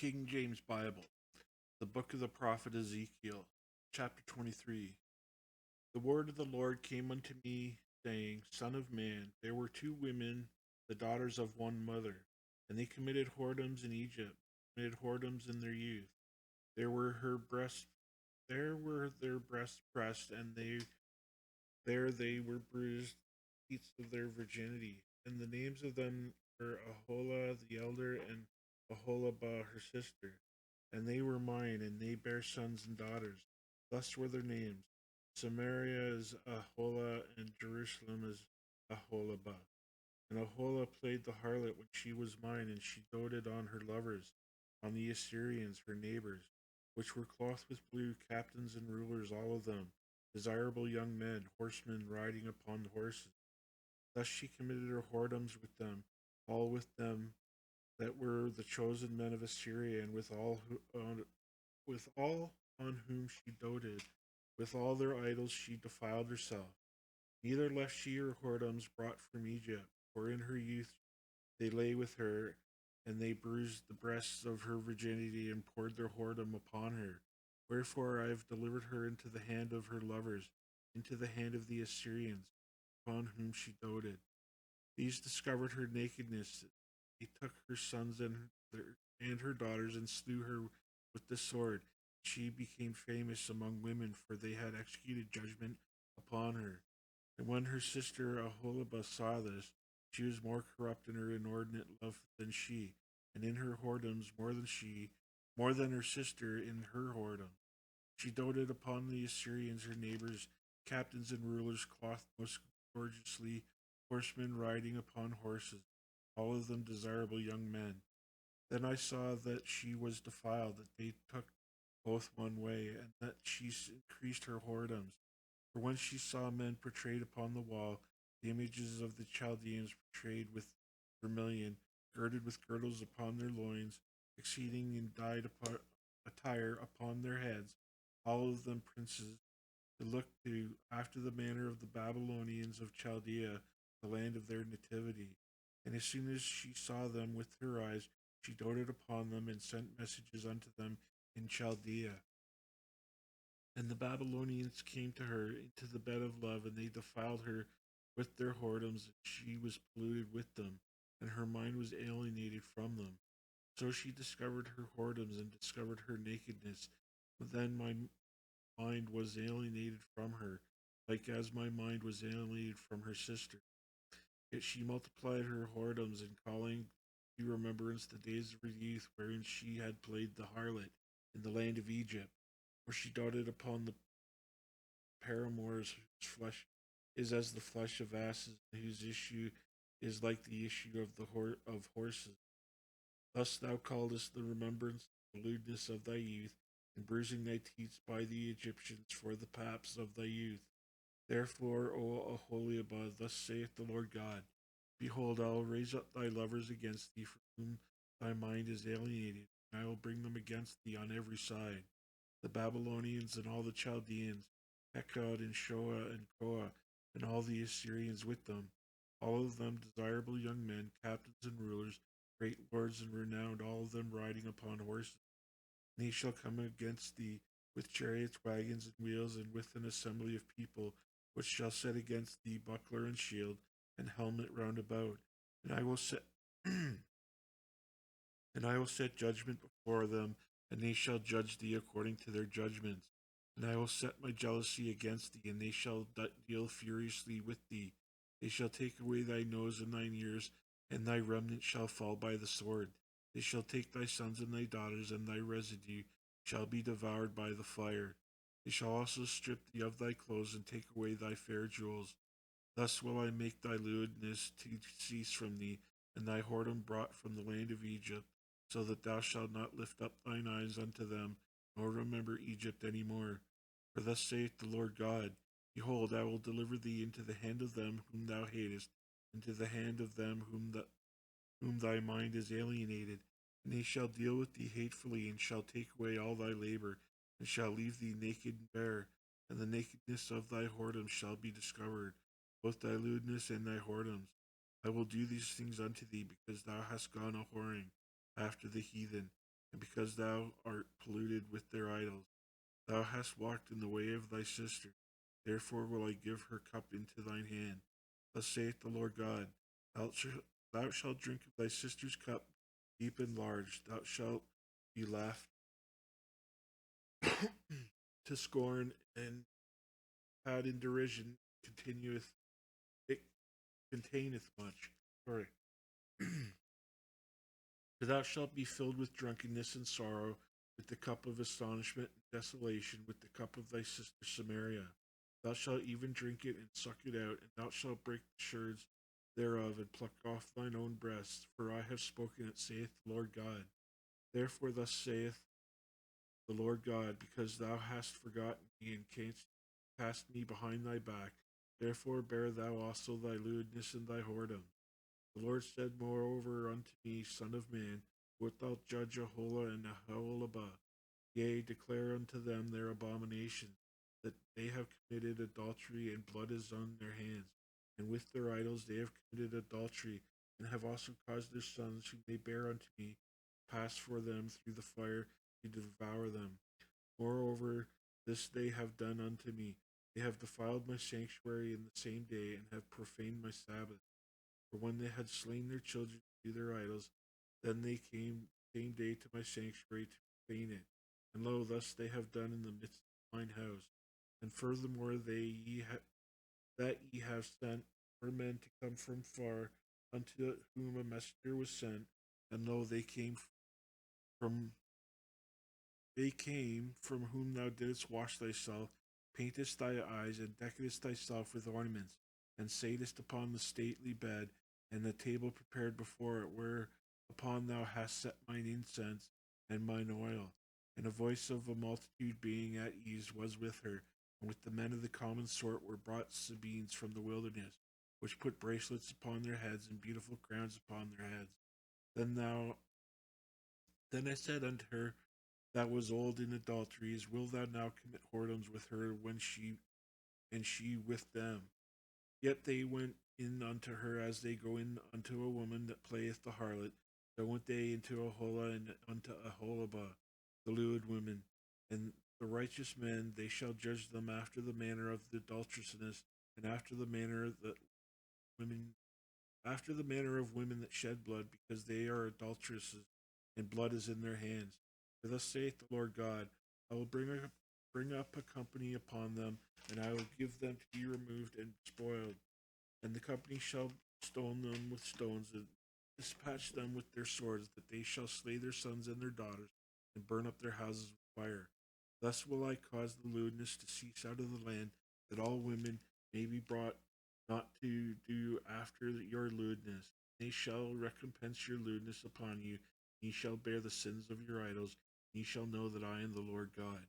King James Bible, the book of the prophet Ezekiel, chapter 23. The word of the Lord came unto me, saying, Son of man, there were two women, the daughters of one mother, and they committed whoredoms in Egypt, committed whoredoms in their youth. There were her breasts, there were their breasts pressed, and they were bruised, teats of their virginity. And the names of them were Aholah the elder, and Aholabah her sister. And they were mine, and they bare sons and daughters. Thus were their names: Samaria is Aholah, and Jerusalem is Aholabah. And Aholah played the harlot when she was mine, and she doted on her lovers, on the Assyrians, her neighbors, which were clothed with blue, captains and rulers, all of them, desirable young men, horsemen riding upon horses. Thus she committed her whoredoms with them, all with them that were the chosen men of Assyria, and with all on whom she doted. With all their idols she defiled herself. Neither left she her whoredoms brought from Egypt, for in her youth they lay with her, and they bruised the breasts of her virginity, and poured their whoredom upon her. Wherefore I have delivered her into the hand of her lovers, into the hand of the Assyrians, upon whom she doted. These discovered her nakedness. They took her sons and her daughters, and slew her with the sword. She became famous among women, for they had executed judgment upon her. And when her sister Aholibah saw this, she was more corrupt in her inordinate love than she, and in her whoredoms more than her sister in her whoredom. She doted upon the Assyrians, her neighbors, captains and rulers, clothed most gorgeously, horsemen riding upon horses, all of them desirable young men. Then I saw that she was defiled, that they took both one way, and that she increased her whoredoms. For when she saw men portrayed upon the wall, the images of the Chaldeans portrayed with vermilion, girded with girdles upon their loins, exceeding in dyed attire upon their heads, all of them princes, to look to after the manner of the Babylonians of Chaldea, the land of their nativity. And as soon as she saw them with her eyes, she doted upon them and sent messages unto them in Chaldea. And the Babylonians came to her into the bed of love, and they defiled her with their whoredoms, and she was polluted with them, and her mind was alienated from them. So she discovered her whoredoms and discovered her nakedness. But then my mind was alienated from her, like as my mind was alienated from her sister. Yet she multiplied her whoredoms, and calling to remembrance the days of her youth, wherein she had played the harlot in the land of Egypt, where she doted upon the paramours whose flesh is as the flesh of asses, and whose issue is like the issue of of horses. Thus thou callest the remembrance the lewdness of thy youth, and bruising thy teats by the Egyptians for the paps of thy youth. Therefore, O Aholiabah, thus saith the Lord God: Behold, I will raise up thy lovers against thee, from whom thy mind is alienated, and I will bring them against thee on every side: the Babylonians and all the Chaldeans, Hekod and Shoa and Koa, and all the Assyrians with them, all of them desirable young men, captains and rulers, great lords and renowned, all of them riding upon horses. And they shall come against thee with chariots, wagons, and wheels, and with an assembly of people, which shall set against thee buckler and shield and helmet round about. And I will set and I will set judgment before them, and they shall judge thee according to their judgments. And I will set my jealousy against thee, and they shall deal furiously with thee. They shall take away thy nose and thine ears, and thy remnant shall fall by the sword. They shall take thy sons and thy daughters, and thy residue shall be devoured by the fire. They shall also strip thee of thy clothes, and take away thy fair jewels. Thus will I make thy lewdness to cease from thee, and thy whoredom brought from the land of Egypt, so that thou shalt not lift up thine eyes unto them, nor remember Egypt any more. For thus saith the Lord God: Behold, I will deliver thee into the hand of them whom thou hatest, into the hand of them whom thy mind is alienated, and they shall deal with thee hatefully, and shall take away all thy labor, and shall leave thee naked and bare, and the nakedness of thy whoredom shall be discovered, both thy lewdness and thy whoredoms. I will do these things unto thee, because thou hast gone a whoring after the heathen, and because thou art polluted with their idols. Thou hast walked in the way of thy sister. Therefore will I give her cup into thine hand. Thus saith the Lord God, thou shalt drink of thy sister's cup, deep and large. Thou shalt be laughed to scorn and had in derision. Continueth it containeth much. Sorry. For thou shalt be filled with drunkenness and sorrow, with the cup of astonishment and desolation, with the cup of thy sister Samaria. Thou shalt even drink it and suck it out, and thou shalt break the sherds thereof, and pluck off thine own breasts. For I have spoken it, saith the Lord God. Therefore thus saith the Lord God, because thou hast forgotten me and canst cast me behind thy back, therefore bear thou also thy lewdness and thy whoredom. The Lord said moreover unto me, Son of man, wilt thou judge Aholah and Aholibah? Yea, declare unto them their abominations, that they have committed adultery, and blood is on their hands. And with their idols they have committed adultery, and have also caused their sons, whom they bear unto me, to pass for them through the fire to devour them. Moreover, this they have done unto me. They have defiled my sanctuary in the same day, and have profaned my Sabbath. For when they had slain their children to their idols, then they came the same day to my sanctuary to profane it. And lo, thus they have done in the midst of mine house. And furthermore, that ye have sent for men to come from far, unto whom a messenger was sent. And lo, from they came from whom thou didst wash thyself, paintest thy eyes, and deckest thyself with ornaments, and satest upon the stately bed, and the table prepared before it, whereupon thou hast set mine incense and mine oil. And a voice of a multitude being at ease was with her, and with the men of the common sort were brought Sabines from the wilderness, which put bracelets upon their heads and beautiful crowns upon their heads. Then thou then I said unto her, that was old in adulteries, will thou now commit whoredoms with her when she with them? Yet they went in unto her as they go in unto a woman that playeth the harlot. So went they into Aholah and unto Aholibah, the lewd women, and the righteous men they shall judge them after the manner of the adulteresses, and women after the manner of women that shed blood, because they are adulteresses, and blood is in their hands. For thus saith the Lord God, I will bring up a company upon them, and I will give them to be removed and spoiled. And the company shall stone them with stones, and dispatch them with their swords, that they shall slay their sons and their daughters, and burn up their houses with fire. Thus will I cause the lewdness to cease out of the land, that all women may be brought not to do after your lewdness. They shall recompense your lewdness upon you. Ye shall bear the sins of your idols. Ye shall know that I am the Lord God.